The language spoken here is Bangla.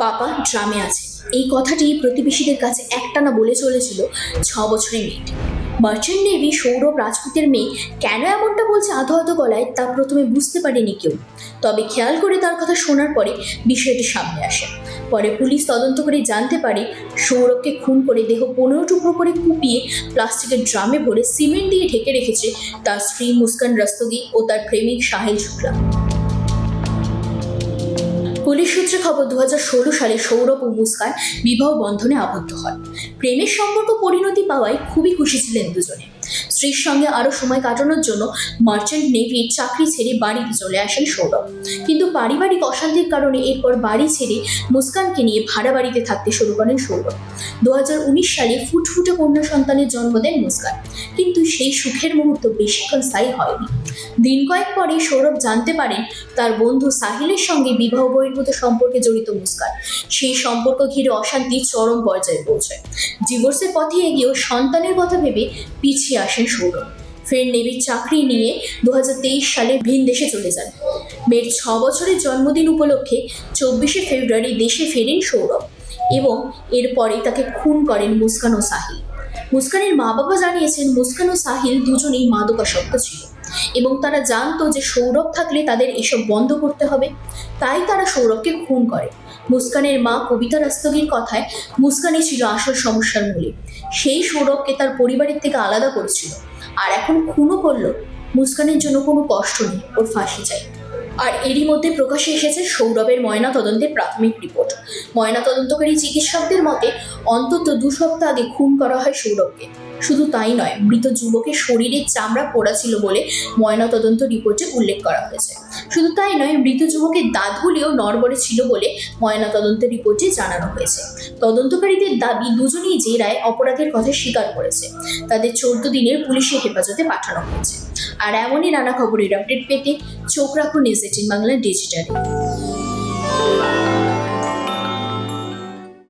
পাপা ড্রামে আছে, এই কথাটি প্রতিবেশীদের কাছে একটানা বলে চলেছিল 6 বছরের মেয়েটি। মার্চেন্ট নেভি সৌরভ রাজপুতের মেয়ে কেন এমনটা বলছে আধো আধো গলায় তা প্রথমে বুঝতে পারেনি কেউ। তবে খেয়াল করে তার কথা শোনার পরে বিষয়টি সামনে আসে। পরে পুলিশ তদন্ত করে জানতে পারে সৌরভকে খুন করে দেহ 15 টুকরো করে কুপিয়ে প্লাস্টিকের ড্রামে ভরে সিমেন্ট দিয়ে ঢেকে রেখেছে তার স্ত্রী মুস্কান রস্তগি ও তার প্রেমিক সাহিল শুক্লা। পুলিশ সূত্রে খবর, 2016 সালে সৌরভ ও মুস্কান বিবাহ বন্ধনে আবদ্ধ হয়। প্রেমের সম্পর্ক পরিণতি পাওয়ায় খুবই খুশি ছিলেন দুজনে। স্ত্রীর সঙ্গে আরো সময় কাটানোর জন্য মার্চেন্ট নেভির চাকরি ছেড়ে বাড়িতে চলে আসেন সৌরভ। কিন্তু পারিবারিক অশান্তির কারণে এরপর বাড়ি ছেড়ে মুস্কানকে নিয়ে ভাড়া বাড়িতে থাকতে শুরু করেন সৌরভ। 2019 সালে ফুটফুটে কন্যা সন্তানের জন্ম দেন মুস্কান, কিন্তু সেই সুখের মুহূর্ত বেশিক্ষণ স্থায়ী হয়নি। দিন কয়েক পরে সৌরভ জানতে পারেন তার বন্ধু সাহিলের সঙ্গে বিবাহ বহির্ভূত সম্পর্কে জড়িত মুস্কান। সেই সম্পর্ক ঘিরে অশান্তি চরম পর্যায়ে পৌঁছায়। ডিভোর্সের পথে এগিয়েও সন্তানের কথা ভেবে পিছিয়ে আসেন সৌরভ। ফের নেভির চাকরি নিয়ে 2023 সালে ভিন দেশে চলে যান। মেয়ের 6 বছরের জন্মদিন উপলক্ষে 24শে ফেব্রুয়ারি দেশে ফেরেন সৌরভ এবং এরপরে তাকে খুন করেন মুস্কান ও সাহিল। মুস্কানের মা বাবা জানিয়েছেন মুস্কান ও সাহিল দুজনেই মাদকাসক্ত ছিল এবং তারা জানতো যে সৌরভ থাকলে তাদের এসব বন্ধ করতে হবে, তাই তারা সৌরভকে খুন করে। মুস্কানের মা কবিতা রাস্তগীর কথায় মুস্কানই ছিল আসল সমস্যার মূলে। সেই সৌরভকে তার পরিবারের থেকে আলাদা করেছিল, আর এখন খুনও করলো। মুস্কানের জন্য কোনো কষ্ট নেই, ওর ফাঁসি চাই। আর এরই মধ্যে প্রকাশ্যে এসেছে সৌরভের ময়না তদন্তের প্রাথমিক রিপোর্ট। ময়না তদন্তকারী চিকিৎসকদের মতে অন্তত 2 সপ্তাহ আগে খুন করা হয় সৌরভকে। শুধু তাই নয়, মৃত যুবকের শরীরের চামড়া পোড়া ছিল বলে ময়না তদন্ত রিপোর্টে উল্লেখ করা হয়েছে। শুধু তাই নয়, মৃত যুবকের দাঁতগুলিও নড়বড়ে ছিল বলে ময়না তদন্তের রিপোর্টে জানানো হয়েছে। তদন্তকারীদের দাবি দুজনেই জেরায় অপরাধের কথা স্বীকার করেছে। তাদের 14 দিনের পুলিশের হেফাজতে পাঠানো হয়েছে। আর এমনই নানা খবরের আপডেট পেতে চোখ রাখুন নিউজ 18 বাংলা ডিজিটালে।